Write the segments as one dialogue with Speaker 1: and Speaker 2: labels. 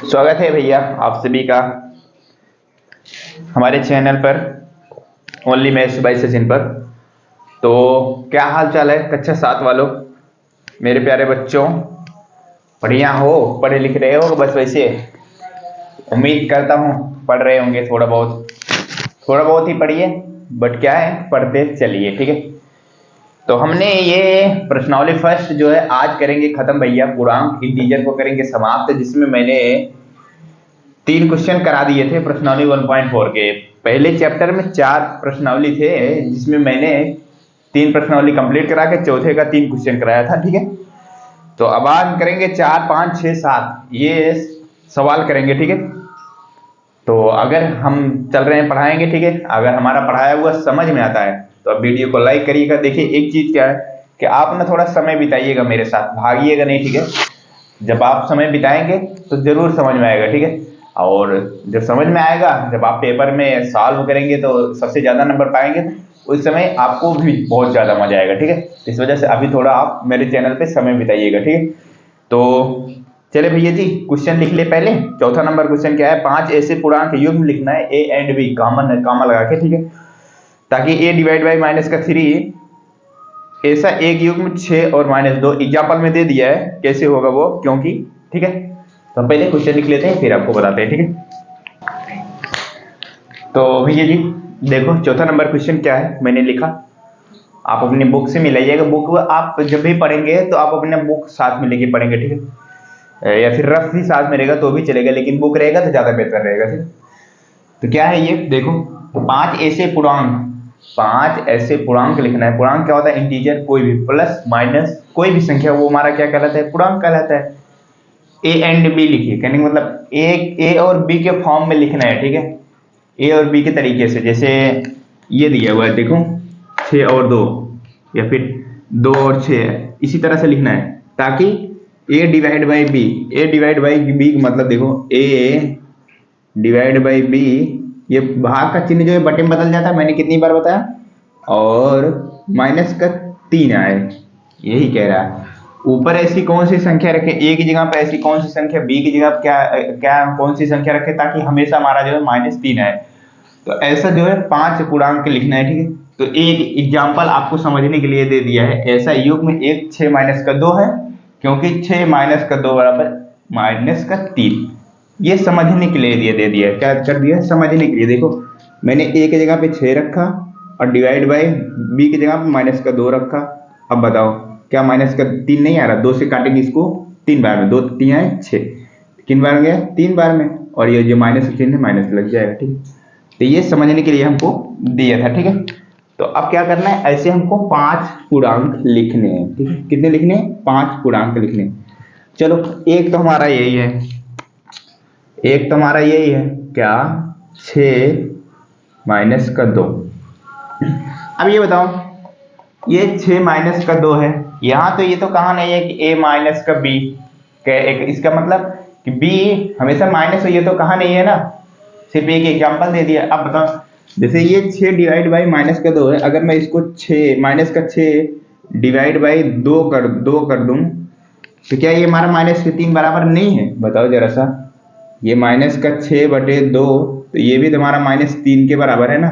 Speaker 1: स्वागत है भैया आप सभी का हमारे चैनल पर ओनली मैथ्स बाय सचिन पर। तो क्या हाल चाल है कक्षा 7 वालों, मेरे प्यारे बच्चों? बढ़िया हो, पढ़े लिख रहे हो? बस वैसे उम्मीद करता हूँ पढ़ रहे होंगे, थोड़ा बहुत ही पढ़िए, बट क्या है, पढ़ते चलिए, ठीक है। तो हमने ये प्रश्नावली फर्स्ट जो है आज करेंगे खत्म भैया, पूर्णांक इंटीजर को करेंगे समाप्त, जिसमें मैंने 3 क्वेश्चन करा दिए थे प्रश्नावली 1.4 के। पहले चैप्टर में 4 प्रश्नावली थे, जिसमें मैंने 3 प्रश्नावली कंप्लीट करा के चौथे का 3 क्वेश्चन कराया था, ठीक है। तो अब आज करेंगे 4, 5, 6, 7 ये सवाल करेंगे, ठीक है। तो अगर हम चल रहे हैं पढ़ाएंगे, ठीक है। अगर हमारा पढ़ाया हुआ समझ में आता है तो अब वीडियो को लाइक करिएगा। देखिए एक चीज क्या है कि आप ना थोड़ा समय बिताइएगा मेरे साथ, भागिएगा नहीं, ठीक है। जब आप समय बिताएंगे तो जरूर समझ में आएगा, ठीक है। और जब समझ में आएगा, जब आप पेपर में सॉल्व करेंगे तो सबसे ज्यादा नंबर पाएंगे, उस समय आपको भी बहुत ज्यादा मजा आएगा, ठीक है। इस वजह से अभी थोड़ा आप मेरे चैनल पे समय बिताइएगा, ठीक है। तो चले भैया जी, क्वेश्चन लिख ले पहले। चौथा नंबर क्वेश्चन क्या है, 5 ऐसे पूर्णांक युग्म लिखना है, ए एंड बी कॉमन कामा लगा के, ठीक है। ताकि a डिवाइड बाई -3 ऐसा एक युग्म 6 और -2 एग्जाम्पल में दे दिया है, कैसे होगा वो, क्योंकि, ठीक है। तो हम पहले क्वेश्चन लिख लेते हैं फिर आपको बताते हैं, ठीक है। तो भैया जी देखो चौथा नंबर क्वेश्चन क्या है मैंने लिखा, आप अपनी बुक से मिलाइएगा। बुक आप जब भी पढ़ेंगे तो आप अपने बुक साथ में लेके पढ़ेंगे, ठीक है। या फिर रफ भी साथ में रहेगा तो भी चलेगा, लेकिन बुक रहेगा तो ज्यादा बेहतर रहेगा, ठीक है। तो क्या है ये देखो, 5 ऐसे पूर्णांक लिखना है। पूर्णांक क्या होता है, इंटीजर, कोई भी प्लस माइनस कोई भी संख्या, वो हमारा क्या कहलाता है, पूर्णांक कहलाता है। ए एंड बी लिखिए, कहने का मतलब ए और बी के फॉर्म में लिखना है, ठीक है। ए और बी के तरीके से, जैसे ये दिया हुआ है देखो 6 और 2, या फिर 2 और 6, इसी तरह से लिखना है, ताकि ए डिवाइड बाई बी मतलब देखो ए डिवाइड बाई बी, ये भाग का चिन्ह जो है बटे में बदल जाता है, मैंने कितनी बार बताया, और -3 आए, यही कह रहा है। ऊपर ऐसी कौन सी संख्या रखे, ए की जगह पे ऐसी कौन सी संख्या, बी की जगह क्या क्या कौन सी संख्या रखे, ताकि हमेशा हमारा जो है -3 आए। तो ऐसा जो है 5 पूर्णांक लिखना है, ठीक है। तो एक एग्जाम्पल आपको समझने के लिए दे दिया है, ऐसा युग्म 1 6 - 2 है, क्योंकि 6 - 2 बराबर -3, ये समझने के लिए दे दिया है। क्या कर दिया है, समझने के लिए। देखो मैंने ए की जगह पे 6 रखा और डिवाइड बाई बी की जगह पे -2 रखा। अब बताओ क्या -3 नहीं आ रहा, 2 से काटेंगे इसको 3 बार में, 2 3 आए 6, किन बार गया 3 बार में, और ये जो माइनस का चिन्ह है माइनस लग जाएगा, ठीक है। तो ये समझने के लिए हमको दिया था, ठीक है। तो अब क्या करना है, ऐसे हमको 5 पूर्णांक लिखने हैं, ठीक है। कितने लिखने हैं, 5 पूर्णांक लिखने। चलो एक तो हमारा यही है, क्या, 6 - 2। अब ये बताओ, ये 6 - 2 है, यहां तो ये तो कहा नहीं है कि a माइनस का b, इसका मतलब कि b हमेशा माइनस हो, ये तो कहा नहीं है ना, सिर्फ एक एग्जांपल दे दिया। अब बताओ, जैसे ये 6 डिवाइड बाई -2 है, अगर मैं इसको 6 डिवाइड बाई 2 कर दूं, तो क्या ये हमारा -3 बराबर नहीं है, बताओ जरा सा। ये -6/2, तो ये भी तुम्हारा -3 के बराबर है ना।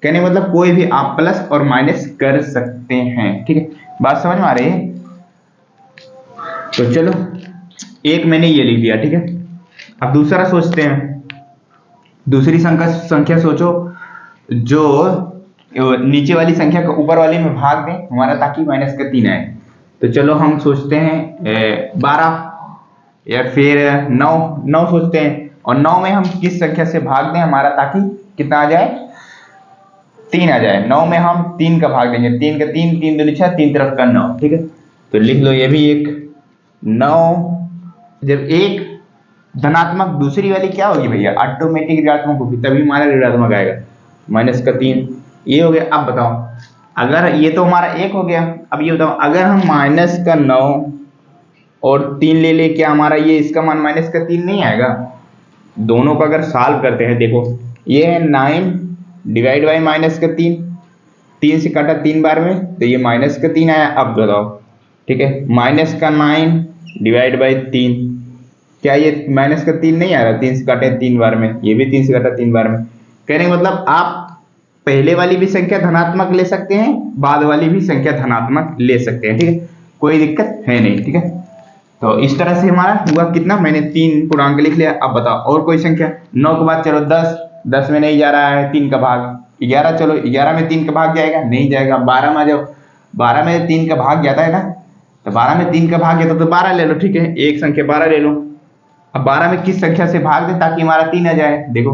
Speaker 1: कहने मतलब कोई भी आप प्लस और माइनस कर सकते हैं, ठीक है। बात समझ में आ रही है? तो चलो एक मैंने ये लिख दिया, ठीक है। अब दूसरा सोचते हैं, दूसरी संख्या सोचो जो नीचे वाली संख्या को ऊपर वाली में भाग दें हमारा, ताकि -3 आए। तो चलो हम सोचते हैं 12 या फिर 9 सोचते हैं, और 9 में हम किस संख्या से भाग दें हमारा, ताकि कितना आ जाए, 3 आ जाए। 9 में हम 3 का भाग देंगे, 3 का 3, 3 दूनी 6, 3 तरफ का 9, ठीक है। तो लिख लो ये भी एक 9। जब एक धनात्मक, दूसरी वाली क्या होगी भैया, ऑटोमेटिक ऋणात्मक होगी, तभी हमारा ऋणात्मक आएगा, -3, ये हो गया। अब बताओ, अगर ये तो हमारा 1 हो गया, अब ये बताओ अगर हम -9 और 3 ले ले, क्या हमारा ये इसका मान -3 नहीं आएगा? दोनों का अगर सॉल्व करते हैं, देखो ये है 9 डिवाइड बाई -3, 3 से काटा 3 बार में, तो ये -3 आया। अब बताओ, ठीक है, -9 डिवाइड बाई 3, क्या ये माइनस का 3 नहीं आ रहा? 3 से काटे 3 बार में, ये भी 3 से काटा 3 बार में। कहने का मतलब आप पहले वाली भी संख्या धनात्मक ले सकते हैं, बाद वाली भी संख्या धनात्मक ले सकते हैं, ठीक है, कोई दिक्कत है नहीं, ठीक है। तो इस तरह से हमारा हुआ कितना, मैंने 3 पूर्णांक लिख लिया। अब बताओ और कोई संख्या। 9 के बाद चलो 10, 10 में नहीं जा रहा है 3 का भाग, 11 चलो 11 में 3 का भाग जाएगा, नहीं जाएगा। 12 में आ जाओ, 12 में 3 का भाग जाता है ना, तो 12 में 3 का भाग जाता तो 12 ले लो, ठीक है, एक संख्या 12 ले लो। अब 12 में किस संख्या से भाग दें ताकि हमारा 3 आ जाए, देखो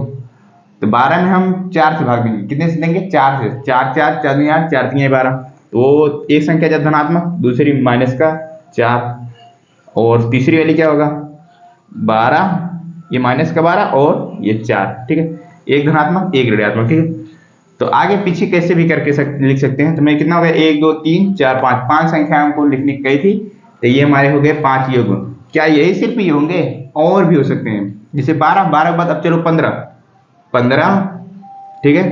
Speaker 1: तो 12 में हम 4 से भाग देंगे, कितने से देंगे, 4 से, 4 4 4 दूनी 8, 4 3 12, तो एक संख्या जब धनात्मक, दूसरी माइनस का 4, और तीसरी वाली क्या होगा 12, ये माइनस का 12 और ये 4, ठीक है, एक धनात्मक एक ऋणात्मक, ठीक है। तो आगे पीछे कैसे भी करके लिख सकते हैं। तो मैं कितना हो गया 1 2 3 4 5, 5 संख्याएं हमको लिखनी कही थी, तो ये हमारे हो गए 5 योग। क्या यही सिर्फ ये होंगे, और भी हो सकते हैं, जैसे 12 12 के बाद अब चलो 15 15, ठीक है,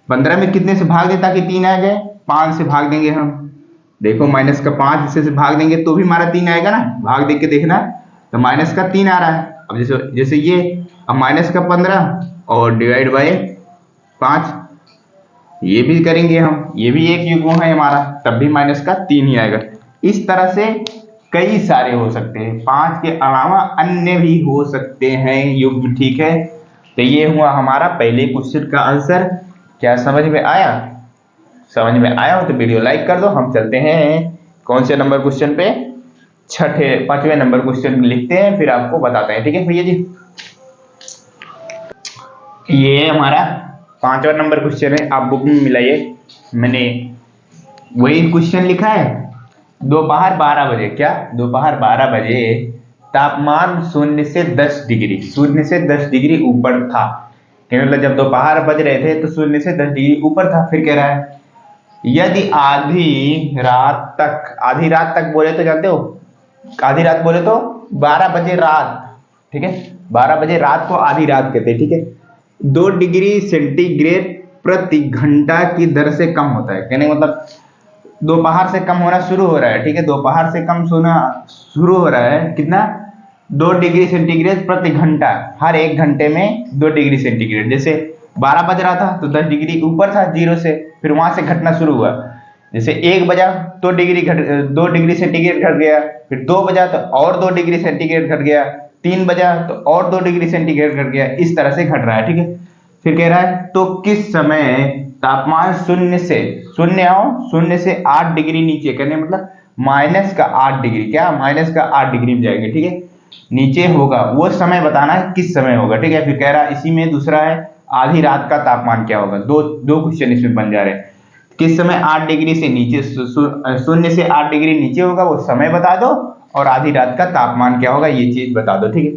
Speaker 1: 15 में कितने से भाग दे ताकि 3 आ जाए, 5 से भाग देंगे हम, देखो माइनस का 5 इससे से भाग देंगे तो भी हमारा 3 आएगा ना, भाग देख के देखना, तो माइनस का 3 आ रहा है। अब जैसे जैसे ये अब माइनस का 15 और डिवाइड बाय 5, ये भी करेंगे हम, ये भी एक युग्म है हमारा, तब भी माइनस का 3 ही आएगा। इस तरह से कई सारे हो सकते हैं, 5 के अलावा अन्य भी हो सकते हैं युग्म, ठीक है। तो ये हुआ हमारा पहले क्वेश्चन का आंसर। क्या समझ में आया? समझ में आया हो तो वीडियो लाइक कर दो। हम चलते हैं कौन से नंबर क्वेश्चन पे, 5वें नंबर क्वेश्चन लिखते हैं, फिर आपको बताते हैं, ठीक है भैया जी। ये हमारा 5वां नंबर क्वेश्चन है, आप बुक में मिलाइए, मैंने वही क्वेश्चन लिखा है। दोपहर 12 बजे, क्या दोपहर 12 बजे तापमान 0 से 10 डिग्री, 0 से 10 डिग्री ऊपर था। मतलब जब दोपहर बज रहे थे तो 0 से 10 डिग्री ऊपर था। फिर कह रहा है यदि आधी रात तक बोले तो जानते हो, आधी रात बोले तो 12 बजे रात, ठीक है, 12 बजे रात को आधी रात कहते हैं, ठीक है, 2 डिग्री सेंटीग्रेड प्रति घंटा की दर से कम होता है। कहने मतलब दोपहर से कम होना शुरू हो रहा है, ठीक है, दोपहर से कम होना शुरू हो रहा है, कितना 2 डिग्री सेंटीग्रेड प्रति घंटा, हर 1 घंटे में 2 डिग्री सेंटीग्रेड। जैसे 12 बज रहा था तो 10 डिग्री ऊपर था 0 से, फिर वहां से घटना शुरू हुआ। जैसे 1 बजा तो 2 डिग्री सेंटीग्रेड घट गया, फिर 2 बजा तो और 2 डिग्री सेंटीग्रेड घट गया, 3 बजा तो और 2 डिग्री सेंटीग्रेड घट गया, इस तरह से घट रहा है, ठीक है। फिर कह रहा है तो किस समय तापमान 0 से 8 डिग्री नीचे, कहने मतलब माइनस का 8 डिग्री, क्या माइनस का 8 डिग्री में जाएंगे, ठीक है, नीचे होगा, वो समय बताना है किस समय होगा, ठीक है। फिर कह रहा है इसी में दूसरा है आधी रात का तापमान क्या होगा, दो क्वेश्चन इसमें बन जा रहे हैं। किस समय 8 डिग्री से नीचे, 0 से 8 डिग्री नीचे होगा वो समय बता दो, और आधी रात का तापमान क्या होगा ये चीज बता दो, ठीक है।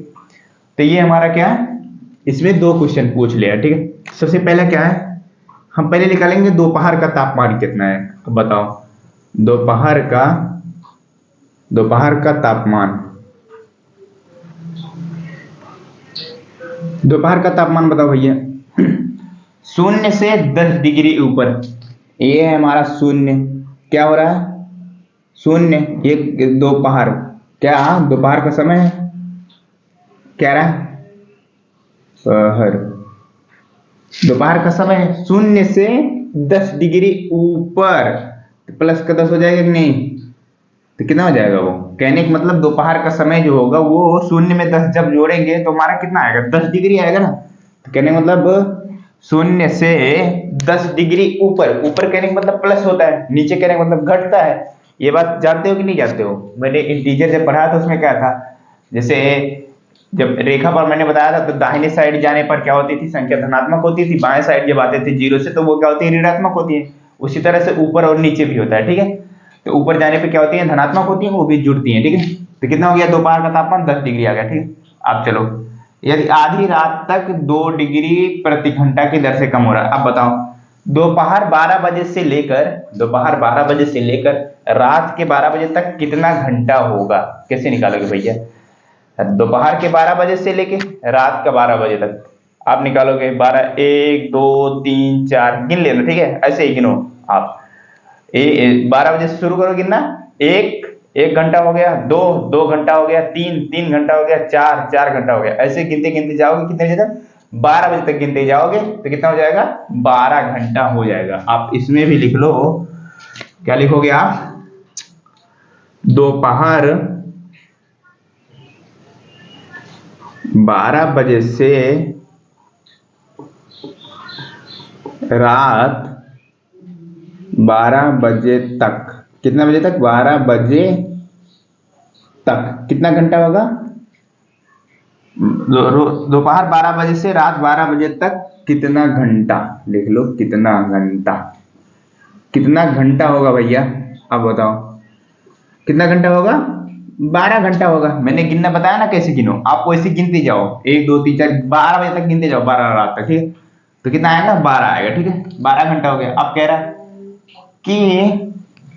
Speaker 1: तो ये हमारा क्या है, इसमें 2 क्वेश्चन पूछ लिया, ठीक है। सबसे पहला क्या है, हम पहले निकालेंगे दोपहर का तापमान कितना है। अब बताओ दोपहर का तापमान, दोपहर का तापमान बताओ भैया। 0 से 10 डिग्री ऊपर, ये है हमारा 0, क्या हो रहा है 0, ये दोपहर, क्या दोपहर का समय है, क्या रहा है दोपहर का समय है, 0 से 10 डिग्री ऊपर, तो प्लस का 10 हो जाएगा कि नहीं, तो कितना हो जाएगा वो, कहने का मतलब दोपहर का समय जो होगा वो 0 में 10 जब जोड़ेंगे तो हमारा कितना आएगा 10 डिग्री आएगा ना। तो कहने का मतलब 0 से 10 डिग्री ऊपर, ऊपर कहने का मतलब प्लस होता है, नीचे कहने का मतलब घटता है। ये बात जानते हो कि नहीं जानते हो? मैंने इंटीजर जब पढ़ा था उसमें क्या था, जैसे जब रेखा पर मैंने बताया था तो दाहिने साइड जाने पर क्या होती थी, संख्या धनात्मक होती थी, बाएं साइड जब आते थे 0 से तो वो क्या होती है ऋणात्मक होती है। उसी तरह से ऊपर और नीचे भी होता है, ठीक है। तो ऊपर जाने पे क्या होती है धनात्मक होती है, वो भी जुड़ती है, ठीक है। तो कितना हो गया दोपहर का तापमान 10 डिग्री आ गया, ठीक है। अब चलो यदि आधी रात तक 2 डिग्री प्रति घंटा की दर से कम हो रहा है, अब बताओ दोपहर 12 बजे से लेकर रात के 12 बजे तक कितना घंटा होगा, कैसे निकालोगे भैया? दोपहर के 12 बजे से लेके रात का 12 बजे तक आप निकालोगे, 12 1 2 3 4 गिन लेना, ठीक है, ऐसे ही गिनो आप। 12 बजे से शुरू करो गिनना, 1 1 घंटा हो गया, 2 घंटा हो गया, 3 घंटा हो गया, 4 घंटा हो गया। ऐसे गिनते गिनते जाओगे कितने बजे तक? 12 बजे तक गिनते जाओगे तो कितना हो जाएगा? 12 घंटा हो जाएगा। आप इसमें भी लिख लो, क्या लिखोगे आप? दोपहर 12 बजे से रात 12 बजे तक, कितना बजे तक? 12 बजे तक कितना घंटा होगा? दोपहर 12 बजे से रात 12 बजे तक कितना घंटा? लिख लो, कितना घंटा। कितना घंटा होगा भैया? अब बताओ कितना घंटा होगा? 12 घंटा होगा। मैंने गिनना बताया ना कैसे गिनो, आप वैसे गिनते जाओ, 1 2 3 4 12 बजे तक गिनते जाओ, 12 रात तक, ठीक है? तो कितना आएगा? 12 आएगा, ठीक है? 12 घंटा हो गया। अब कह रहा है कि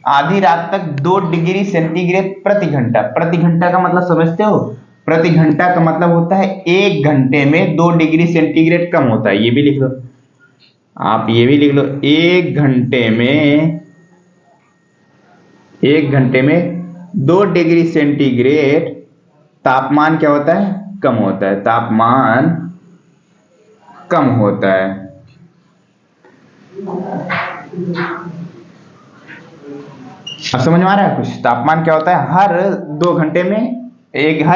Speaker 1: आधी रात तक 2 डिग्री सेंटीग्रेड प्रति घंटा। प्रति घंटा का मतलब समझते हो? प्रति घंटा का मतलब होता है 1 घंटे में 2 डिग्री सेंटीग्रेड कम होता है। ये भी लिख लो, आप ये भी लिख लो, 1 घंटे में 2 डिग्री सेंटीग्रेड तापमान क्या होता है? कम होता है। तापमान कम होता है। अब समझ में आ रहा है कुछ? तापमान क्या होता है? हर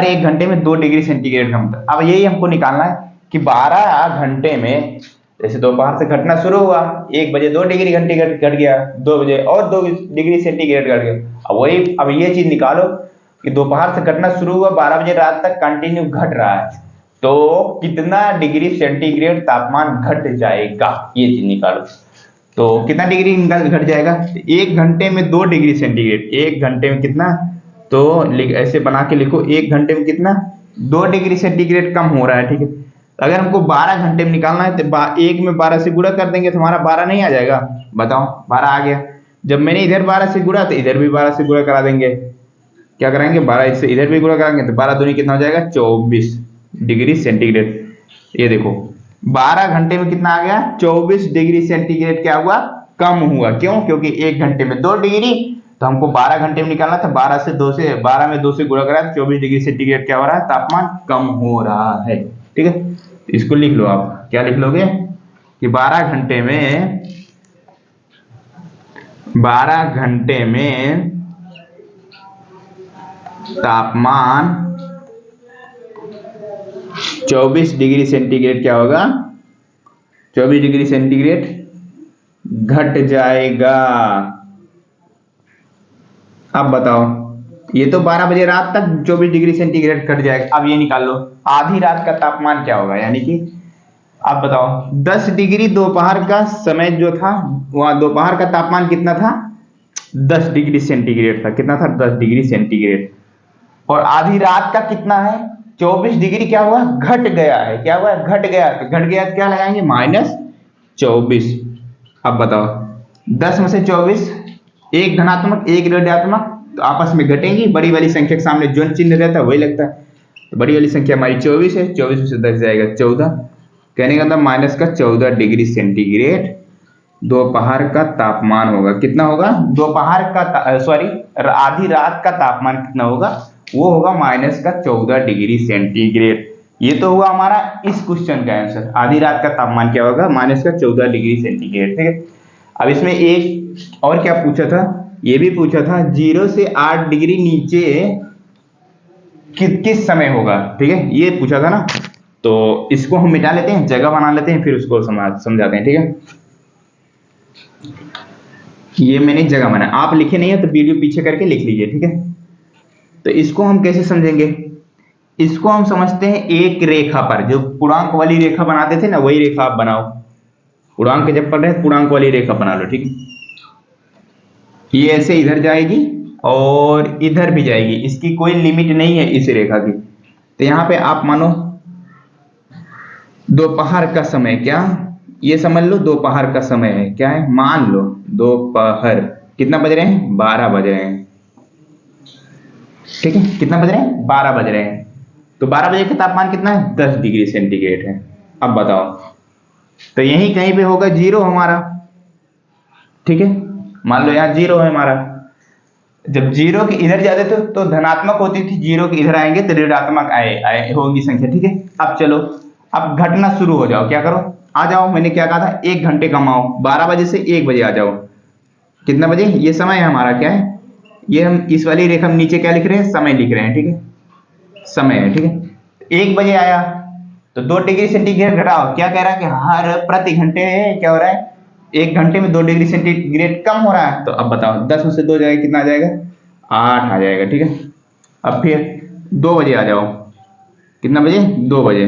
Speaker 1: 1 घंटे में 2 डिग्री सेंटीग्रेड कम होता है। अब यही हमको निकालना है कि 12 घंटे में, जैसे दोपहर से घटना शुरू हुआ, 1 बजे 2 डिग्री घंटे घट गया, 2 बजे और 2 डिग्री सेंटीग्रेड घट गया। अब ये चीज निकालो कि दोपहर से घटना शुरू हुआ, 12 बजे रात तक कंटिन्यू घट रहा है, तो कितना डिग्री सेंटीग्रेड तापमान घट जाएगा? ये चीज निकालो। तो कितना डिग्री घट जाएगा? 1 घंटे में 2 डिग्री सेंटीग्रेड। 1 घंटे में कितना? तो ऐसे बना के लिखो, 1 घंटे में कितना? 2 डिग्री सेंटीग्रेड कम हो रहा है, ठीक है? अगर हमको 12 घंटे में निकालना है तो 1 में 12 से गुणा कर देंगे तो हमारा 12 नहीं आ जाएगा? बताओ, 12 आ गया। जब मैंने इधर 12 से गुणा तो इधर भी 12 से गुणा करा देंगे। क्या कराएंगे? 12 से इधर भी गुणा कराएंगे तो 12 दूनी कितना हो जाएगा? 24 डिग्री सेंटीग्रेड। ये देखो 12 घंटे में कितना आ गया? 24 डिग्री सेंटीग्रेड क्या हुआ? कम हुआ। क्यों? क्योंकि 1 घंटे में 2 डिग्री, तो हमको 12 घंटे में निकालना था। 12 में 2 से गुणा करा, 24 डिग्री सेंटीग्रेड क्या हो रहा है? तापमान कम हो रहा है, ठीक है? इसको लिख लो। आप क्या लिख लोगे कि 12 घंटे में तापमान 24 डिग्री सेंटीग्रेड क्या होगा? 24 डिग्री सेंटीग्रेड घट जाएगा। अब बताओ, ये तो 12 बजे रात तक 24 डिग्री सेंटीग्रेड घट जाएगा। अब ये निकाल लो, आधी रात का तापमान क्या होगा? यानी कि अब बताओ, 10 डिग्री दोपहर का समय जो था, वहां दोपहर का तापमान कितना था? 10 डिग्री सेंटीग्रेड था। कितना था? 10 डिग्री सेंटीग्रेड। और आधी रात का कितना है? 24 डिग्री क्या हुआ? घट गया है। क्या हुआ? घट गया। तो घट गया तो क्या लगाएंगे? -24। अब बताओ, 10 में से 24, एक धनात्मक एक ऋणात्मक, तो आपस में घटेंगी। बड़ी वाली संख्या के सामने जो चिन्ह रहता है वही लगता है। तो बड़ी वाली संख्या हमारी 24 है। 24 में से 10 जाएगा 14। कहने का मतलब -14 डिग्री सेंटीग्रेड दोपहर का तापमान होगा। कितना होगा? दोपहर का आधी रात का तापमान कितना होगा? वो होगा -14 डिग्री सेंटीग्रेड। ये तो हुआ हमारा इस क्वेश्चन का आंसर। आधी रात का तापमान क्या होगा? -14 डिग्री सेंटीग्रेड, ठीक है? अब इसमें एक और क्या पूछा था? ये भी पूछा था 0 से 8 डिग्री नीचे किस समय होगा, ठीक है? ये पूछा था ना। तो इसको हम मिटा लेते हैं, जगह बना लेते हैं, फिर उसको समझाते हैं, ठीक है? ये मैंने जगह बनाया, आप लिखे नहीं है तो वीडियो पीछे करके लिख लीजिए, ठीक है? तो इसको हम कैसे समझेंगे? इसको हम समझते हैं एक रेखा पर, जो पूर्णांक वाली रेखा बनाते थे ना, वही रेखा आप बनाओ। पूर्णांक जब पढ़ रहे हैं, पूर्णांक वाली रेखा बना लो, ठीक है? ये ऐसे इधर जाएगी और इधर भी जाएगी, इसकी कोई लिमिट नहीं है इस रेखा की। तो यहां पे आप मानो दोपहर का समय, क्या ये समझ लो दोपहर का समय है। क्या है? मान लो दोपहर कितना बज रहे हैं? 12 बज रहे हैं, ठीक है? कितना बज रहे हैं? 12 बज रहे हैं। तो 12 बजे का तापमान कितना है? 10 डिग्री सेंटीग्रेड है। अब बताओ, तो यही कहीं पे होगा 0 हमारा, ठीक है? मान लो यहाँ 0 है हमारा। जब जीरो के इधर जाते थे तो धनात्मक होती थी, जीरो के इधर आएंगे तो ऋणात्मक आए होगी संख्या, ठीक है। अब चलो, अब घटना शुरू हो जाओ, क्या करो, आ जाओ, मैंने क्या कहा था, 1 घंटे कमाओ, 12 बजे से 1 बजे आ जाओ। कितना बजे, ये समय है हमारा, क्या है ये, हम इस वाली रेखा में नीचे क्या लिख रहे हैं, समय लिख रहे हैं, ठीक है, समय है, ठीक है। 1 बजे आया तो 2 डिग्री सेंटीग्रेड घटाओ, क्या कह रहा है कि हर प्रति घंटे क्या हो रहा है, 1 घंटे में 2 डिग्री सेंटीग्रेड कम हो रहा है। तो अब बताओ 10 में से 2 जाएगा, कितना आ जाएगा, 8 आ जाएगा, ठीक है। अब फिर 2 बजे आ जाओ, कितना बजे, 2 बजे,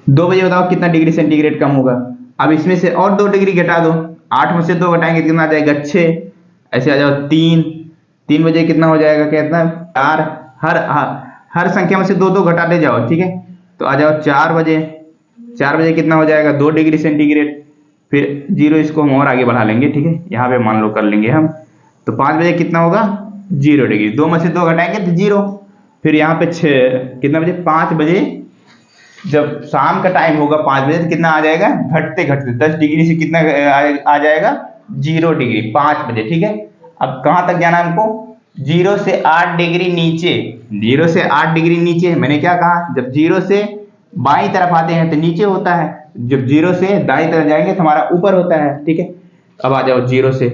Speaker 1: 2 बजे बताओ कितना डिग्री सेंटीग्रेड कम होगा। अब इसमें से और 2 डिग्री घटा दो, 8 में से 2 घटाएंगे कितना आ जाएगा, 6। ऐसे आ जाओ 3 बजे कितना हो जाएगा, कितना, 4। हर संख्या में से 2 घटाते जाओ, ठीक है। तो आ जाओ 4 बजे, 4 बजे कितना हो जाएगा, 2 डिग्री सेंटीग्रेड, फिर 0 इसको हम और आगे बढ़ा लेंगे, ठीक है, यहाँ पे मान लो कर लेंगे हम। तो 5 बजे कितना होगा, 0 डिग्री, 2 में से 2 घटाएंगे तो 0। फिर यहाँ पे 6, कितना बजे, 5 बजे, जब शाम का टाइम होगा 5 बजे तो कितना आ जाएगा, घटते घटते 10 डिग्री से कितना आ जाएगा, 0 डिग्री, 5 बजे, ठीक है। अब कहाँ तक जाना है हमको, 0 से 8 डिग्री नीचे, 0 से 8 डिग्री नीचे। मैंने क्या कहा, जब 0 से बाईं तरफ आते हैं तो नीचे होता है, जब 0 से दाईं तरफ जाएंगे तो हमारा ऊपर होता है, ठीक है। अब आ जाओ 0 से,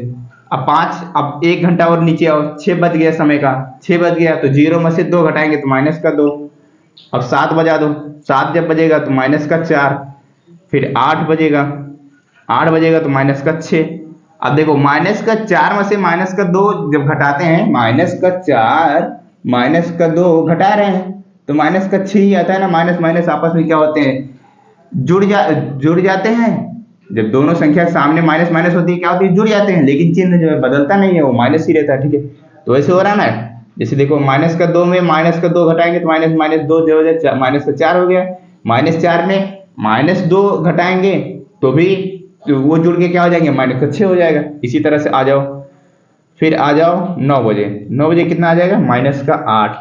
Speaker 1: अब 5, अब 1 घंटा और नीचे आओ, 6 बज गया समय का, 6 बज गया तो 0 में से 2 घटाएंगे तो माइनस का 2। अब 7 बजा दो, 7 जब बजेगा तो माइनस का 4। फिर 8 बजेगा, 8 बजेगा तो माइनस का 6। अब देखो माइनस का 4 में से माइनस का 2 जब घटाते हैं, माइनस का 4 माइनस का 2 घटा रहे हैं तो माइनस का 6 ही आता है ना। माइनस माइनस आपस में क्या होते हैं, जुड़ जाते हैं। जब दोनों संख्या सामने माइनस माइनस होती है क्या होती है, जुड़ जाते हैं, लेकिन चिन्ह जो है बदलता नहीं है, वो माइनस ही रहता है, ठीक है। तो ऐसे हो रहा ना, जैसे देखो माइनस का 2 में माइनस का 2 घटाएंगे तो माइनस माइनस 2 जो हो जाए, माइनस का 4 हो गया। माइनस 4 में माइनस 2 घटाएंगे तो भी तो वो जुड़ के क्या हो जाएंगे, माइनस का 6 हो जाएगा। इसी तरह से आ जाओ, फिर आ जाओ 9 बजे, 9 बजे कितना आ जाएगा, माइनस का 8।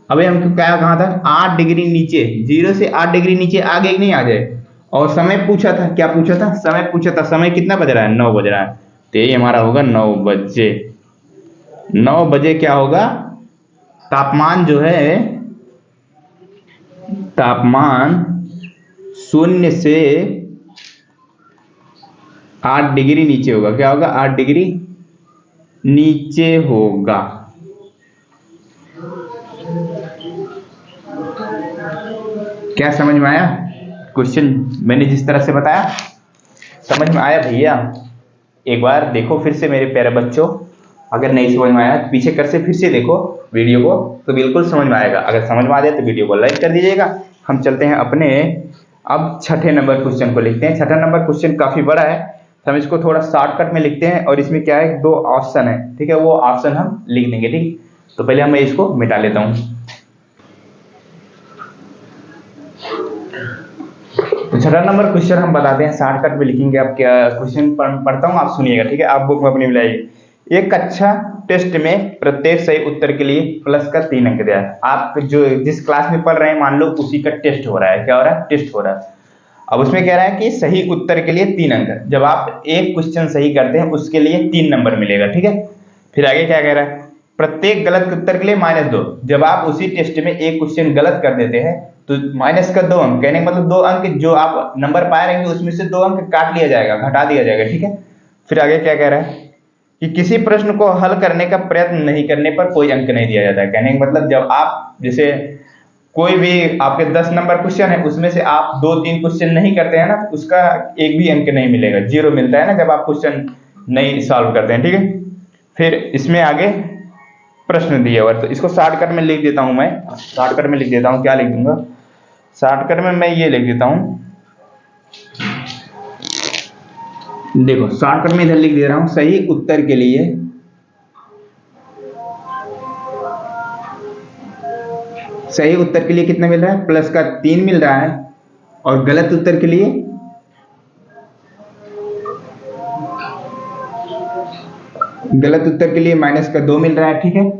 Speaker 1: अबे हमको क्या कहा था, 8 डिग्री नीचे, 0 से 8 डिग्री नीचे आगे नहीं आ जाए। और समय पूछा था, क्या पूछा था, समय पूछा था, समय कितना बज रहा है, 9 बज रहा है। तो ये हमारा होगा 9 बजे। 9 बजे क्या होगा, तापमान जो है, तापमान 0 से 8 डिग्री नीचे होगा। क्या होगा, 8 डिग्री नीचे होगा। क्या समझ में आया क्वेश्चन, मैंने जिस तरह से बताया, समझ में आया भैया? एक बार देखो फिर से मेरे प्यारे बच्चों, अगर नहीं समझ में आया पीछे कर से फिर से देखो वीडियो को, तो बिल्कुल समझ में आएगा। अगर समझ में आ जाए तो वीडियो को लाइक कर दीजिएगा। हम चलते हैं अपने अब छठे नंबर क्वेश्चन को लिखते हैं। छठा नंबर क्वेश्चन काफी बड़ा है, हम इसको थोड़ा शॉर्टकट में लिखते हैं। और इसमें क्या है, 2 ऑप्शन है, ठीक है, वो ऑप्शन हम लिख देंगे, ठीक। तो पहले मैं इसको मिटा लेता हूँ। तो छठा नंबर क्वेश्चन हम बताते हैं, शॉर्टकट में लिखेंगे। अब क्या क्वेश्चन पढ़ता हूँ, आप सुनिएगा, ठीक है। आप बुक में अपनी मिलाइए। एक कक्षा टेस्ट में प्रत्येक सही उत्तर के लिए प्लस का 3 अंक दिया है। आप जो जिस क्लास में पढ़ रहे हैं, मान लो उसी का टेस्ट हो रहा है। क्या हो रहा है, टेस्ट हो रहा है। अब उसमें कह रहा है कि सही उत्तर के लिए 3 अंक। जब आप एक क्वेश्चन सही करते हैं उसके लिए 3 नंबर मिलेगा, ठीक है। फिर आगे क्या कह रहा है, प्रत्येक गलत उत्तर के लिए -2। जब आप उसी टेस्ट में एक क्वेश्चन गलत कर देते हैं तो माइनस का 2 अंक, कहने का मतलब 2 अंक जो आप नंबर पाए रहेंगे उसमें से 2 अंक काट लिया जाएगा, घटा दिया जाएगा, ठीक है। फिर आगे क्या कह रहा है कि किसी प्रश्न को हल करने का प्रयत्न नहीं करने पर कोई अंक नहीं दिया जाता है। कहने का मतलब जब आप जैसे कोई भी आपके 10 नंबर क्वेश्चन है, उसमें से आप 2-3 क्वेश्चन नहीं करते हैं ना, तो उसका एक भी अंक नहीं मिलेगा, 0 मिलता है ना जब आप क्वेश्चन नहीं सॉल्व करते हैं, ठीक है। फिर इसमें आगे प्रश्न दिया हुआ, तो इसको शॉर्टकट में लिख देता हूं। मैं शॉर्टकट में लिख देता हूं, क्या लिख दूंगा शॉर्टकट में, मैं ये लिख देता हूं। देखो शॉर्टकट में इधर लिख दे रहा हूं, सही उत्तर के लिए कितना मिल रहा है, प्लस का 3 मिल रहा है। और गलत उत्तर के लिए माइनस का 2 मिल रहा है, ठीक है।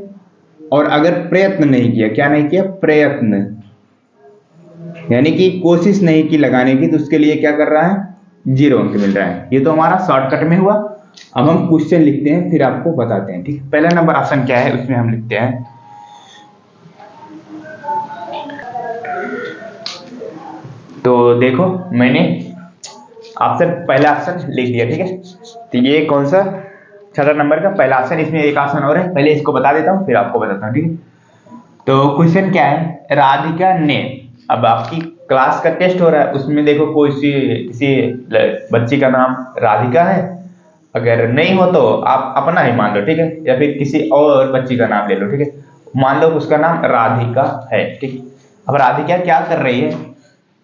Speaker 1: और अगर प्रयत्न नहीं किया, क्या नहीं किया, प्रयत्न यानी कि कोशिश नहीं की लगाने की, तो उसके लिए क्या कर रहा है, 0 अंक मिल रहा है। ये तो हमारा शॉर्टकट में हुआ। अब हम क्वेश्चन लिखते हैं फिर आपको बताते हैं, ठीक है। पहला नंबर ऑप्शन क्या है उसमें हम लिखते हैं, तो देखो मैंने ऑप्शन पहला ऑप्शन लिख दिया, ठीक है। तो ये कौन सा 6 नंबर का पहला ऑप्शन, इसमें एक ऑप्शन और है, पहले इसको बता देता हूँ फिर आपको बताता हूँ, ठीक है। तो क्वेश्चन क्या है, राधिका ने, अब आपकी क्लास का टेस्ट हो रहा है, उसमें देखो कोई किसी बच्ची का नाम राधिका है, अगर नहीं हो तो आप अपना ही मान लो, ठीक है, या फिर किसी और बच्ची का नाम ले लो, ठीक है। मान लो उसका नाम राधिका है, ठीक है। अब राधिका क्या कर रही है,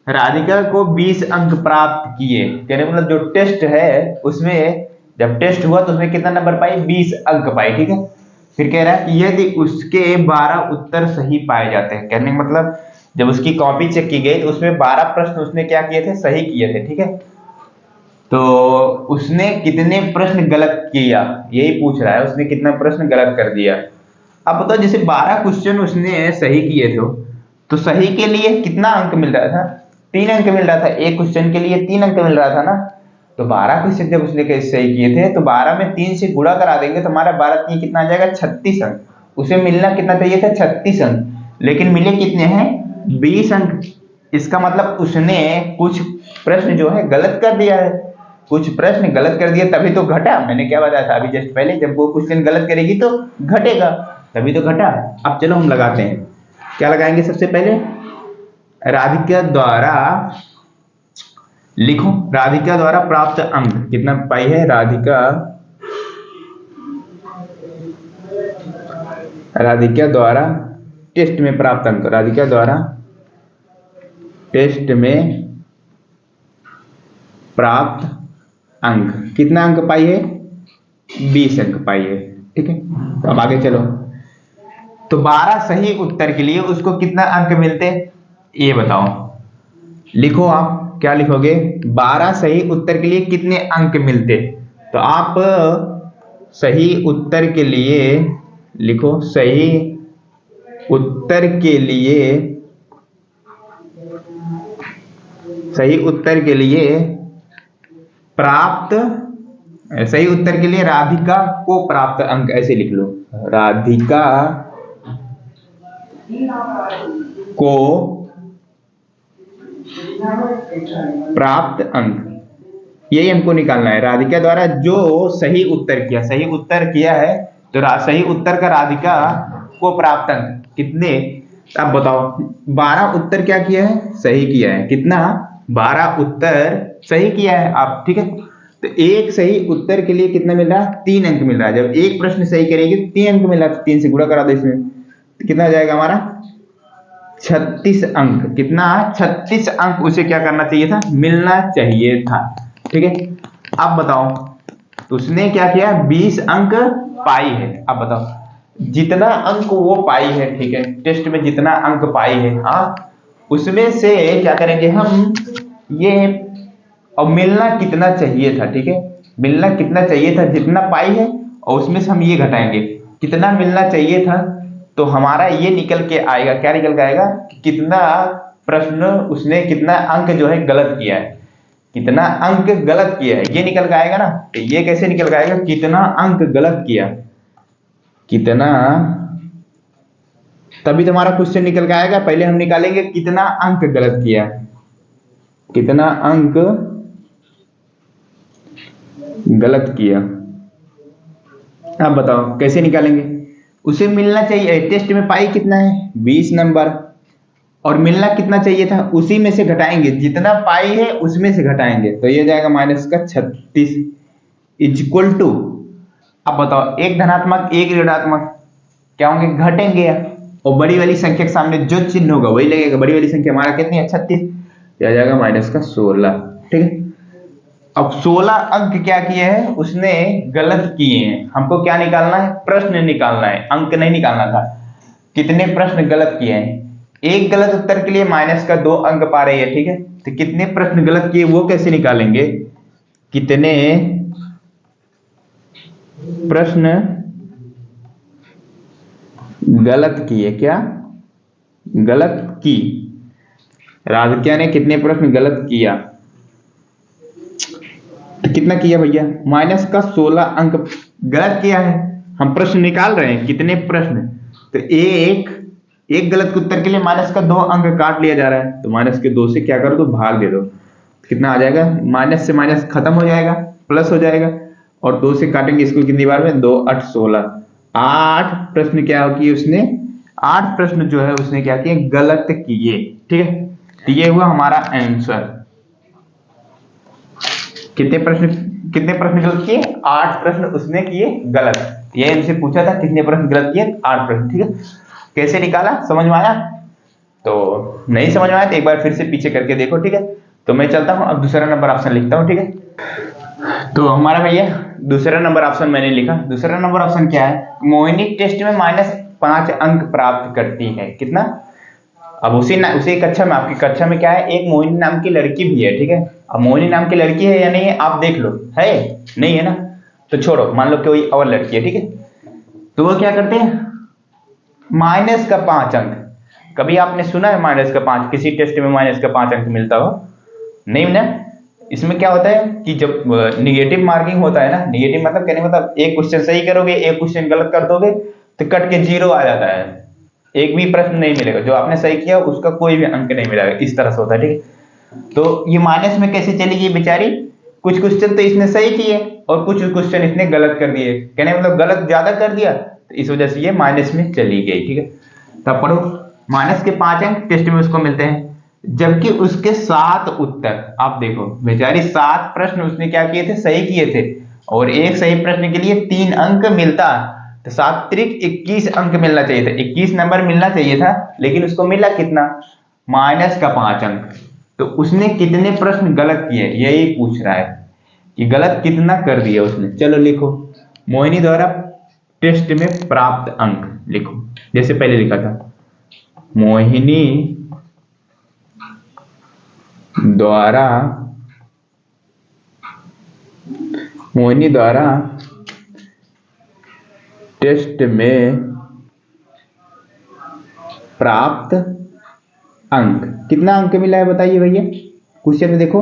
Speaker 1: राधिका को 20 अंक प्राप्त किए, कहने मतलब जो टेस्ट है उसमें जब टेस्ट हुआ तो उसमें कितना नंबर पाई, 20 अंक पाए, ठीक है। फिर कह रहा है कि यदि उसके 12 उत्तर सही पाए जाते हैं, कहने का मतलब जब उसकी कॉपी चेक की गई तो उसमें 12 प्रश्न उसने क्या किए थे, सही किए थे, ठीक है। तो उसने कितने प्रश्न गलत किया, यही पूछ रहा है, उसने कितना प्रश्न गलत कर दिया। अब बताओ जैसे 12 क्वेश्चन उसने सही किए थे, तो सही के लिए कितना अंक मिल रहा था, 3 अंक मिल रहा था, एक क्वेश्चन के लिए 3 अंक मिल रहा था ना। तो 12 क्वेश्चन जब उसने सही किए थे तो 12 में 3 से गुणा करा देंगे तो हमारा 12 3 कितना आ जाएगा, 36 अंक। उसे मिलना कितना चाहिए था, 36 अंक, लेकिन मिले कितने हैं, 20 अंक। इसका मतलब उसने कुछ प्रश्न जो है गलत कर दिया है, कुछ प्रश्न गलत कर दिया तभी तो घटा। मैंने क्या बताया था अभी जस्ट पहले, जब वो क्वेश्चन गलत करेगी तो घटेगा, तभी तो घटा। अब चलो हम लगाते हैं, क्या लगाएंगे सबसे पहले, राधिका द्वारा, लिखो राधिका द्वारा प्राप्त अंक कितना पाई है, राधिका द्वारा टेस्ट में प्राप्त अंक, राधिका द्वारा टेस्ट में प्राप्त अंक कितना अंक पाई है, 20 अंक पाई है, ठीक है। तो अब आगे चलो, तो 12 सही उत्तर के लिए उसको कितना अंक मिलते, ये बताओ। लिखो आप क्या लिखोगे, 12 सही उत्तर के लिए कितने अंक मिलते। तो आप सही उत्तर के लिए लिखो, सही उत्तर के लिए, सही उत्तर के लिए प्राप्त, सही उत्तर के लिए राधिका को प्राप्त अंक, ऐसे लिख लो, राधिका को प्राप्त अंक, यही हमको निकालना है। राधिका द्वारा जो सही उत्तर किया, सही उत्तर किया है तो सही उत्तर का राधिका को प्राप्त अंक कितने, अब बताओ 12 उत्तर क्या किया है, सही किया है, कितना, 12 उत्तर सही किया है आप, ठीक है। तो एक सही उत्तर के लिए कितना मिल रहा है, 3 अंक मिल रहा है। जब एक प्रश्न सही करेगी तो 3 अंक मिल रहा है, 3 से गुणा करा दो इसमें, तो कितना आ जाएगा हमारा 36 अंक। कितना, 36 अंक उसे क्या करना चाहिए था, मिलना चाहिए था, ठीक है। अब बताओ तो उसने क्या किया, 20 अंक पाई है। अब बताओ जितना अंक वो पाई है, ठीक है, टेस्ट में जितना अंक पाई है, हाँ, उसमें से क्या करेंगे हम, ये, और मिलना कितना चाहिए था, ठीक है, मिलना कितना चाहिए था, जितना पाई है और उसमें से हम ये घटाएंगे कितना मिलना चाहिए था। तो हमारा ये निकल के आएगा, क्या निकल के आएगा, कितना प्रश्न उसने, कितना अंक जो है गलत किया है, कितना अंक गलत किया है, ये निकल के आएगा ना। तो ये कैसे निकल के आएगा, कितना अंक गलत किया, कितना, तभी तुम्हारा क्वेश्चन निकल के आएगा। पहले हम निकालेंगे कितना अंक गलत किया, कितना अंक गलत किया। अब बताओ कैसे निकालेंगे, उसे मिलना चाहिए, टेस्ट में पाई कितना है, 20 नंबर, और मिलना कितना चाहिए था, उसी में से घटाएंगे, जितना पाई है उसमें से घटाएंगे, तो ये जाएगा माइनस का 36 इक्वल टू, अब बताओ एक धनात्मक एक ऋणात्मक क्या होंगे, घटेंगे, और बड़ी वाली संख्या के सामने जो चिन्ह होगा वही लगेगा। बड़ी वाली संख्या हमारा कितनी है, 36, आ जाएगा माइनस का 16, ठीक है। अब 16 अंक क्या किए हैं उसने, गलत किए हैं। हमको क्या निकालना है, प्रश्न निकालना है, अंक नहीं निकालना था। कितने प्रश्न गलत किए हैं, एक गलत उत्तर के लिए माइनस का 2 अंक पा रही है, ठीक है। तो कितने प्रश्न गलत किए वो कैसे निकालेंगे, कितने प्रश्न गलत किए, क्या गलत की, राधिका ने कितने प्रश्न गलत किया, कितना किया भैया, माइनस का 16 अंक गलत किया है। हम प्रश्न निकाल रहे हैं, कितने प्रश्न, तो एक गलत के उत्तर के लिए माइनस का 2 अंक काट लिया जा रहा है। तो माइनस के 2 से क्या करो, तो भाग दे दो, कितना आ जाएगा, माइनस से माइनस खत्म हो जाएगा, प्लस हो जाएगा, और 2 से काटेंगे इसको कितनी बार में, 2 8 16, 8 प्रश्न क्या किए उसने, 8 प्रश्न जो है उसने क्या किए, गलत किए। ठीक है, तो ये हुआ हमारा आंसर। कितने प्रश्न गलत किए, 8 प्रश्न उसने किए गलत। ये इनसे पूछा था कितने प्रश्न गलत किए, 8 प्रश्न। ठीक है, कैसे निकाला, समझ में आया? तो नहीं समझ में आया तो एक बार फिर से पीछे करके देखो। ठीक है, तो मैं चलता हूं, अब दूसरा नंबर ऑप्शन लिखता हूं। ठीक है, तो हमारा भैया दूसरा नंबर ऑप्शन मैंने लिखा। दूसरा नंबर ऑप्शन क्या है, मोहिनी टेस्ट में -5 अंक प्राप्त करती है। कितना, अब उसी कक्षा में, आपकी कक्षा में क्या है, एक मोहिनी नाम की लड़की भी है। ठीक है, अब मोहिनी नाम की लड़की है या नहीं है आप देख लो, है नहीं है ना, तो छोड़ो, मान लो कोई और लड़की है। ठीक है, तो वो क्या करते हैं, -5 अंक। कभी आपने सुना है -5, किसी टेस्ट में -5 अंक मिलता हो? नहीं ना। इसमें क्या होता है कि जब निगेटिव मार्किंग होता है ना, निगेटिव मतलब कहने मतलब एक क्वेश्चन सही करोगे, एक क्वेश्चन गलत कर दोगे तो कट के 0 आ जाता है, एक भी प्रश्न नहीं मिलेगा, जो आपने सही किया उसका कोई भी अंक नहीं मिलेगा, इस तरह से होता है। ठीक है, तो ये माइनस में कैसे चली गई बेचारी, कुछ क्वेश्चन तो इसने सही किए और कुछ क्वेश्चन इसने गलत कर दिए, कहने मतलब गलत ज्यादा कर दिया, तो इस वजह से ये माइनस में चली गई। ठीक है, तब पढ़ो, -5 अंक टेस्ट में उसको मिलते हैं, जबकि उसके 7 उत्तर, आप देखो बेचारी 7 प्रश्न उसने क्या किए थे, सही किए थे, और एक सही प्रश्न के लिए 3 अंक मिलता, तो 7 त्रिक 21 अंक मिलना चाहिए था, 21 नंबर मिलना चाहिए था, लेकिन उसको मिला कितना, -5 अंक। तो उसने कितने प्रश्न गलत किए, यही पूछ रहा है कि गलत कितना कर दिया उसने। चलो लिखो, मोहिनी द्वारा टेस्ट में प्राप्त अंक लिखो, जैसे पहले लिखा था, मोहिनी द्वारा टेस्ट में प्राप्त अंक, कितना अंक मिला है बताइए भैया, क्वेश्चन में देखो,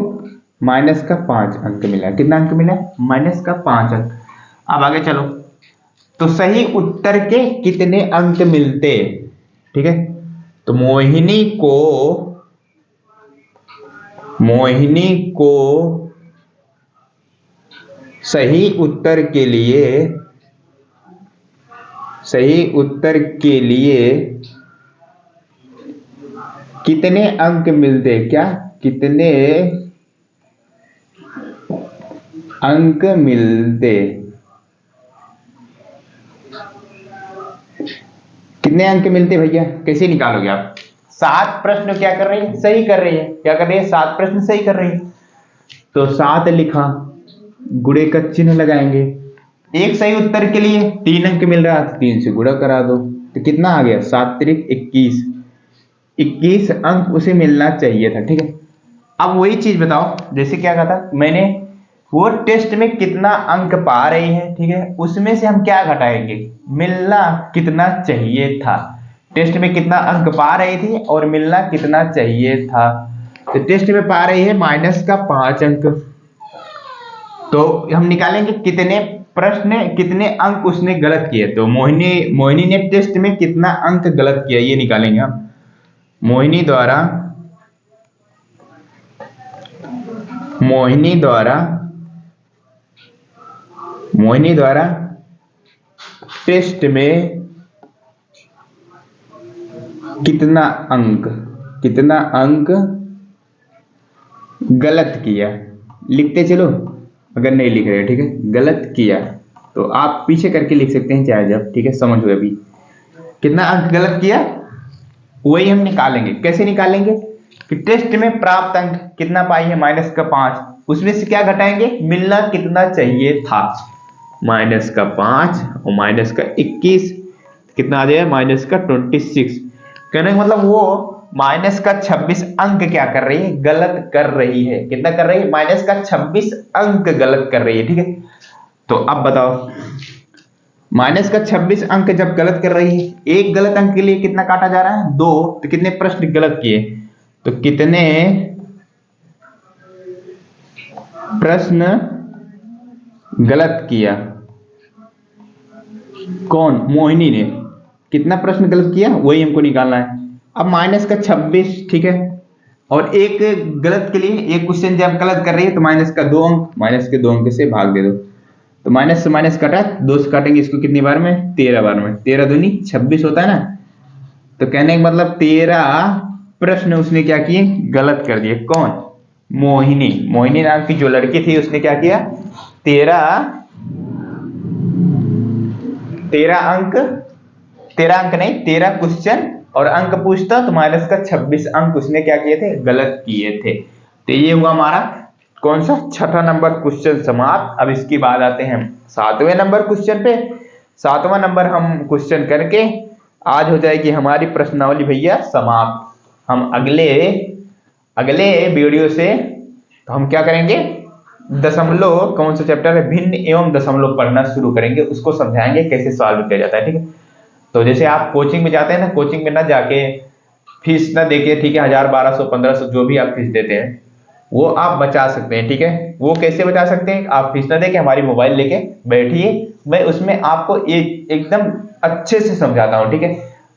Speaker 1: -5 अंक मिला है। कितना अंक मिला है, -5 अंक। अब आगे चलो, तो सही उत्तर के कितने अंक मिलते। ठीक है, तो मोहिनी को सही उत्तर के लिए कितने अंक मिलते, क्या कितने अंक मिलते, कितने अंक मिलते भैया, कैसे निकालोगे आप, 7 प्रश्न क्या कर रही है, सही कर रही है, क्या कर रही है, 7 प्रश्न सही कर रही है, तो 7 लिखा, गुणे का चिन्ह लगाएंगे, एक सही उत्तर के लिए 3 अंक मिल रहा है, 3 से गुणा करा दो, तो कितना आ गया, 7 त्रिक 21 अंक उसे मिलना चाहिए था। ठीक है, अब वही चीज बताओ, जैसे क्या कहा था मैंने, वो टेस्ट में कितना अंक पा रही है, ठीक है, उसमें से हम क्या घटाएंगे, मिलना कितना चाहिए था, टेस्ट में कितना अंक पा रही थी और मिलना कितना चाहिए था, तो टेस्ट में पा रही है -5 अंक, तो हम निकालेंगे कितने प्रश्न, कितने अंक उसने गलत किए, तो मोहिनी ने टेस्ट में कितना अंक गलत किया ये निकालेंगे हम। मोहिनी द्वारा टेस्ट में कितना अंक गलत किया, लिखते चलो, अगर नहीं लिख रहे, ठीक है, गलत किया तो आप पीछे करके लिख सकते हैं चाहे जब, ठीक है, समझो अभी कितना अंक गलत किया वही हम निकालेंगे। कैसे निकालेंगे कि टेस्ट में प्राप्त अंक कितना पाई है, -5, उसमें से क्या घटाएंगे, मिलना कितना चाहिए था, -5 और -21 कितना आ जाएगा, -26, कहने का मतलब वो -26 अंक क्या कर रही है, गलत कर रही है, कितना कर रही है, -26 अंक गलत कर रही है। ठीक है, तो अब बताओ, -26 अंक जब गलत कर रही है, एक गलत अंक के लिए कितना काटा जा रहा है, 2, तो कितने प्रश्न गलत किए, तो कितने प्रश्न गलत किया। कौन? मोहिनी ने। कितना प्रश्न गलत किया वही हमको निकालना है। अब माइनस का 26, ठीक है, और एक गलत के लिए एक क्वेश्चन जब गलत कर रही है तो माइनस का 2 अंक, माइनस के 2 अंक से भाग दे दो। तो माइनस से माइनस कटा, 2 से काटेंगे इसको कितनी बार में? 13 बार में। 13 दूनी 26 होता है ना। तो कहने का मतलब 13 प्रश्न उसने क्या किए? गलत कर दिए। कौन? मोहिनी। मोहिनी नाम की जो लड़की थी उसने क्या किया? 13 अंक नहीं, 13 क्वेश्चन और अंक पूछता तो माइनस का 26 अंक उसने क्या किए थे? गलत किए थे। तो ये हुआ हमारा कौन सा? छठा नंबर क्वेश्चन समाप्त। अब इसके बाद आते हैं 7वें नंबर क्वेश्चन पे। 7वां नंबर हम क्वेश्चन करके आज हो जाएगी हमारी प्रश्नावली भैया समाप्त। हम अगले वीडियो से तो हम क्या करेंगे? दशमलव, कौन सा चैप्टर है? भिन्न एवं दशमलव पढ़ना शुरू करेंगे, उसको समझाएंगे कैसे सॉल्व किया जाता है, ठीक है। तो जैसे आप कोचिंग में जाते हैं ना, कोचिंग में ना जाके फीस ना देके, ठीक है, 1000 1200 1500 जो भी आप फीस देते हैं वो आप बचा सकते हैं, ठीक है। वो कैसे बचा सकते हैं? आप फीस ना देके हमारी मोबाइल लेके बैठिए, मैं उसमें आपको एकदम अच्छे से समझाता हूँ, ठीक है।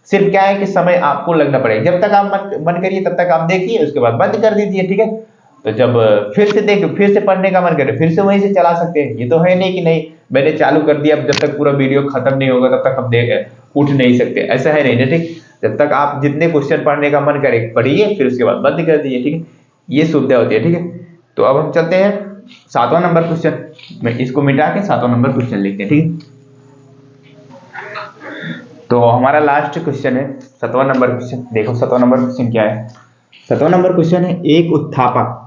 Speaker 1: सिर्फ क्या है कि समय आपको लगना पड़ेगा। जब तक आप मन करिए तब तक आप देखिए, उसके बाद बंद कर दीजिए, ठीक है। तो जब फिर से पढ़ने का मन करे फिर से वहीं से चला सकते हैं। ये तो है नहीं कि नहीं मैंने चालू कर दिया, अब जब तक पूरा वीडियो खत्म नहीं होगा तब तक हम उठ नहीं सकते, ऐसा है नहीं, ठीक। जब तक आप जितने क्वेश्चन पढ़ने का मन करे पढ़िए, फिर उसके बाद बंद कर दीजिए, ठीक है। ये सुविधा होती है, ठीक है। तो अब हम चलते हैं 7वां नंबर क्वेश्चन में, इसको मिटा के 7वां नंबर क्वेश्चन लिखते हैं, ठीक है। तो हमारा लास्ट क्वेश्चन है 7वां नंबर क्वेश्चन। देखो 7वां नंबर क्वेश्चन क्या है? 7वां नंबर क्वेश्चन है एक उत्थापक।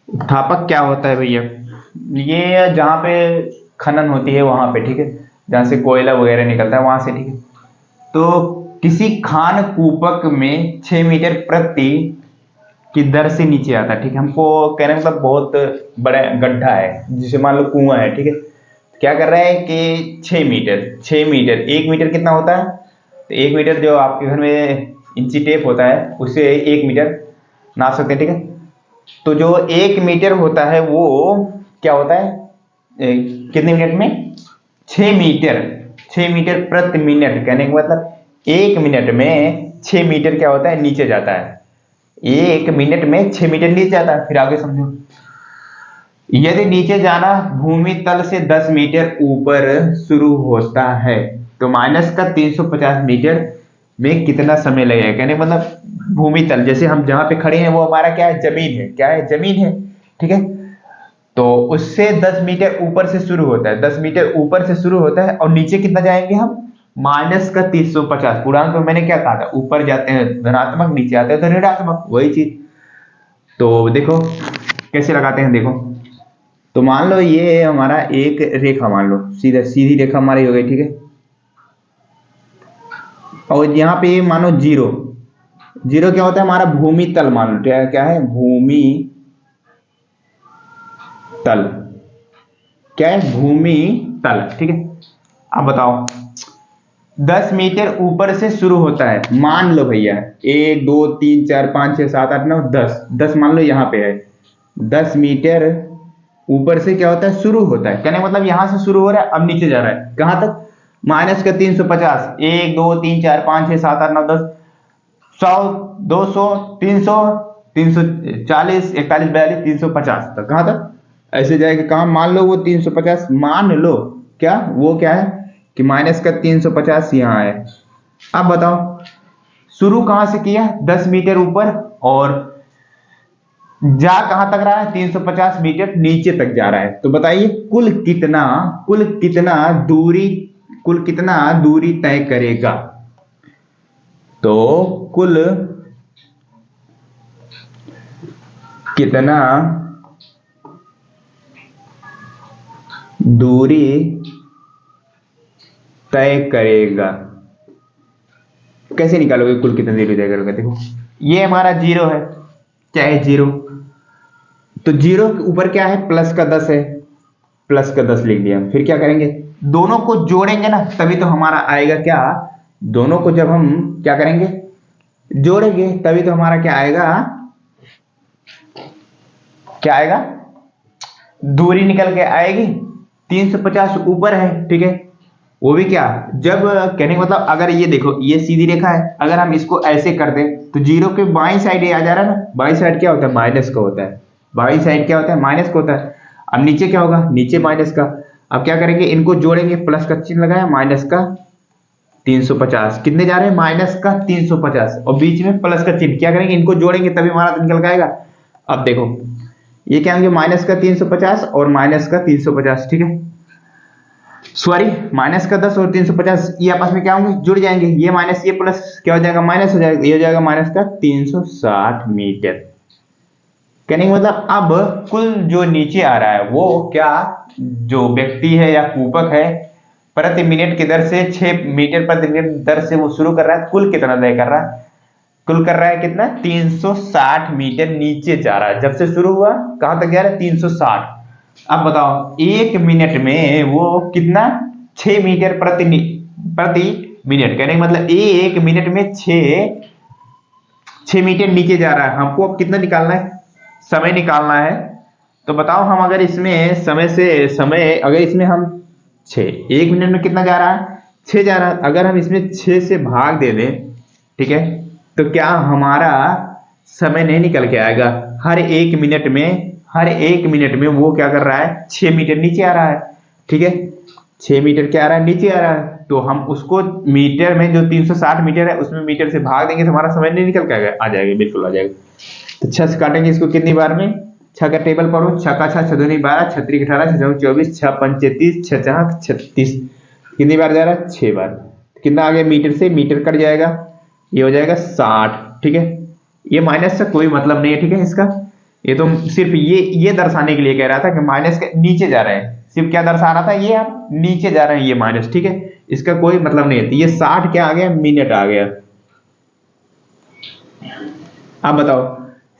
Speaker 1: उत्थापक क्या होता है भैया? ये जहाँ पे खनन होती है वहां पे, ठीक है, जहाँ से कोयला वगैरह निकलता है वहां से, ठीक है। तो किसी खान कूपक में 6 मीटर प्रति की दर से नीचे आता है, ठीक है। हमको कहने मतलब बहुत बड़ा गड्ढा है, जिसे मान लो कुआं है, ठीक है। क्या कर रहा है कि 6 मीटर 1 मीटर कितना होता है? तो 1 मीटर जो आपके घर में इंची टेप होता है उससे 1 मीटर नाप सकते हैं, ठीक है। तो जो 1 मीटर होता है वो क्या होता है? कितने मिनट में? 6 मीटर प्रति मिनट। कहने का मतलब 1 मिनट में 6 मीटर क्या होता है? नीचे जाता है। 1 मिनट में 6 मीटर नीचे जाता है। फिर आगे समझो, यदि नीचे जाना भूमि तल से 10 मीटर ऊपर शुरू होता है तो माइनस का 350 मीटर में कितना समय लगेगा? कहने मतलब भूमि तल, जैसे हम जहां पे खड़े हैं वो हमारा क्या है? जमीन है। क्या है? जमीन है, ठीक है। तो उससे 10 मीटर ऊपर से शुरू होता है, 10 मीटर ऊपर से शुरू होता है, और नीचे कितना जाएंगे हम? माइनस का 350। पूर्णांक में मैंने क्या कहा था? ऊपर जाते हैं धनात्मक, नीचे आते हैं तो ऋणात्मक, वही चीज। तो देखो कैसे लगाते हैं, देखो। तो मान लो ये हमारा एक रेखा, मान लो सीधी रेखा हमारी हो गई, ठीक है। और यहाँ पे मानो जीरो। जीरो क्या होता है? हमारा भूमि तल, मान लो क्या है? भूमि तल। क्या है? भूमि तल, ठीक है। अब बताओ 10 मीटर ऊपर से शुरू होता है, मान लो भैया 1 2 3 4 5 6 7 8 9 10, 10 मान लो यहाँ पे है। 10 मीटर ऊपर से क्या होता है? शुरू होता है। कहने मतलब यहां से शुरू हो रहा है, अब नीचे जा रहा है, कहां तक? माइनस का 350। 1 2 3 4 5 6 7 8 9 10, 100 200 300 340 41 42 350 तक, कहां तक? ऐसे जाएगा कहां? मान लो वो 350, मान लो क्या वो क्या है कि माइनस का 350 यहाँ है। अब बताओ शुरू कहां से किया? 10 मीटर ऊपर, और जा कहां तक रहा है? 350 मीटर नीचे तक जा रहा है। तो बताइए कुल कितना दूरी तय करेगा? तो कुल कितना दूरी तय करेगा? कैसे निकालोगे कुल कितना दूरी तय करेगा? देखो ये हमारा जीरो है, क्या है? जीरो। तो जीरो के ऊपर क्या है? प्लस का 10 है, प्लस का 10 लिख दिया। फिर क्या करेंगे? दोनों को जोड़ेंगे ना तभी तो हमारा आएगा क्या? दोनों को जब हम क्या करेंगे? जोड़ेंगे तभी तो हमारा क्या आएगा? क्या आएगा? दूरी निकल के आएगी। 350 ऊपर है, ठीक है। वो भी क्या, जब कहने का मतलब अगर ये देखो ये सीधी रेखा है, अगर हम इसको ऐसे कर दें तो जीरो के बाईं साइड ये आ जा रहा है ना, बाईं साइड क्या होता है, माइनस का होता है, बाईं साइड क्या होता है, माइनस का होता है। अब नीचे क्या होगा, नीचे माइनस का। अब क्या करेंगे, इनको जोड़ेंगे, प्लस का चिन्ह लगाया, माइनस का 350, कितने जा रहे हैं, माइनस का 350, और बीच में प्लस का चिन्ह, क्या करेंगे, इनको जोड़ेंगे तभी हमारा तो निकल आएगा। अब देखो ये क्या होंगे, माइनस का 350 और माइनस का 350, ठीक है। सॉरी, माइनस का 10 और 350 ये आपस में क्या होंगे, जुड़ जाएंगे, ये माइनस ये प्लस क्या हो जाएगा, माइनस हो जाएगा, ये हो जाएगा माइनस का 360 मीटर। कहने का मतलब अब कुल जो नीचे आ रहा है वो क्या, जो व्यक्ति है या कूपक है, प्रति मिनट की दर से 6 मीटर प्रति मिनट दर से वो शुरू कर रहा है, कुल कितना तय कर रहा है, कुल कर रहा है कितना, 360 मीटर नीचे जा रहा है। जब से शुरू हुआ कहां तक जा रहा है, 360। अब बताओ एक मिनट में वो कितना, 6 मीटर प्रति मिनट, कहने का मतलब एक मिनट में 6 मीटर नीचे जा रहा है। हमको अब कितना निकालना है, समय निकालना है। तो बताओ हम अगर इसमें समय अगर इसमें हम 1 मिनट में कितना जा रहा है, 6 जा रहा है। अगर हम इसमें 6 से भाग दे दें, ठीक है, तो क्या हमारा समय नहीं निकल के आएगा, हर एक मिनट में वो क्या कर रहा है, 6 मीटर नीचे आ रहा है, ठीक है, 6 मीटर क्या आ रहा है, नीचे आ रहा है। तो हम उसको मीटर में, जो 360 मीटर है उसमें मीटर से भाग देंगे तो हमारा समय नहीं निकल के आ जाएगा, बिल्कुल आ जाएगा। तो 6 से काटेंगे इसको कितनी बार में, 6 का टेबल पढ़ो, 6 का 6, 6 दूनी 12, 6 3 18, 6 चौक 24, 6 5 30, 6 4 36, कितनी बार जा रहा है, 6 बार। कितना आ गया, मीटर से मीटर कट जाएगा, ये हो जाएगा 60, ठीक है। ये माइनस से कोई मतलब नहीं है, ठीक है इसका, ये तो सिर्फ ये दर्शाने के लिए कह रहा था कि माइनस के नीचे जा रहे हैं, सिर्फ क्या दर्शा रहा था, ये आप नीचे जा रहे हैं ये माइनस, ठीक है, इसका कोई मतलब नहीं है। तो ये 60 क्या आ गया, मिनट आ गया। अब बताओ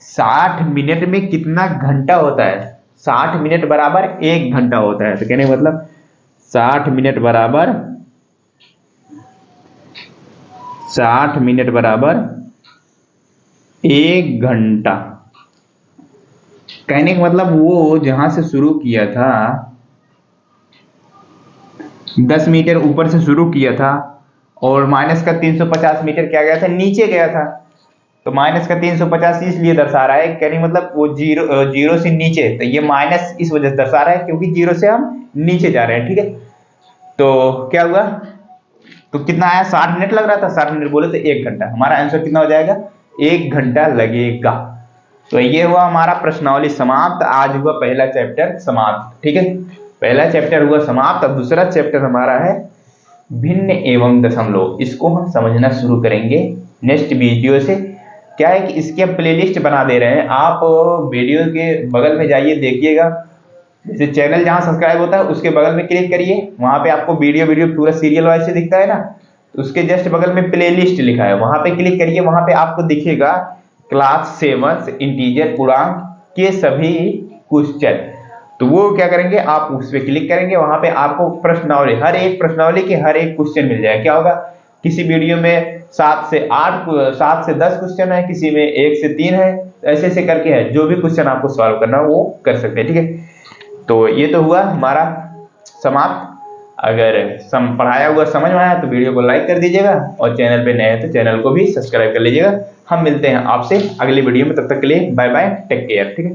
Speaker 1: 60 मिनट में कितना घंटा होता है, 60 मिनट बराबर 1 घंटा होता है। तो कहने का मतलब 60 मिनट बराबर 1 घंटा। कहने का मतलब वो जहां से शुरू किया था, 10 मीटर ऊपर से शुरू किया था, और माइनस का 350 मीटर क्या गया था, नीचे गया था। तो माइनस का 350 इसलिए दर्शा रहा है, कहने मतलब वो जीरो से नीचे, तो ये माइनस इस वजह से दर्शा रहा है क्योंकि जीरो से हम नीचे जा रहे हैं, ठीक है। तो क्या हुआ, तो कितना आया, 60 मिनट लग रहा था, 60 मिनट बोले तो 1 घंटा, हमारा आंसर कितना हो जाएगा, 1 घंटा लगेगा। तो ये हुआ हमारा प्रश्नावली समाप्त, आज हुआ पहला चैप्टर समाप्त, ठीक है, पहला चैप्टर हुआ समाप्त। अब दूसरा चैप्टर हमारा है भिन्न एवं दशमलव, इसको हम समझना शुरू करेंगे नेक्स्ट वीडियो से। क्या है कि इसकी हम प्लेलिस्ट बना दे रहे हैं, आप वीडियो के बगल में जाइए देखिएगा, जैसे चैनल जहां सब्सक्राइब होता है उसके बगल में क्लिक करिए, वहां पे आपको वीडियो पूरा सीरियल वाइज से दिखता है ना, तो उसके जस्ट बगल में प्लेलिस्ट लिखा है, वहां पे क्लिक करिए, वहां पे आपको दिखेगा क्लास 7 इंटीजर पूर्णांक के सभी क्वेश्चन। तो वो क्या करेंगे, आप उस पर क्लिक करेंगे, वहां पे आपको प्रश्नावली, हर एक प्रश्नावली के हर एक क्वेश्चन मिल जाएगा। क्या होगा, किसी वीडियो में 7 से 10 क्वेश्चन है, किसी में 1 से 3 है, ऐसे ऐसे करके है, जो भी क्वेश्चन आपको सॉल्व करना है वो कर सकते हैं, ठीक है। तो ये तो हुआ हमारा समाप्त। अगर पढ़ाया हुआ समझ में आया तो वीडियो को लाइक कर दीजिएगा, और चैनल पे नए हैं तो चैनल को भी सब्सक्राइब कर लीजिएगा। हम मिलते हैं आपसे अगली वीडियो में, तब तक के लिए बाय बाय, टेक केयर, ठीक है।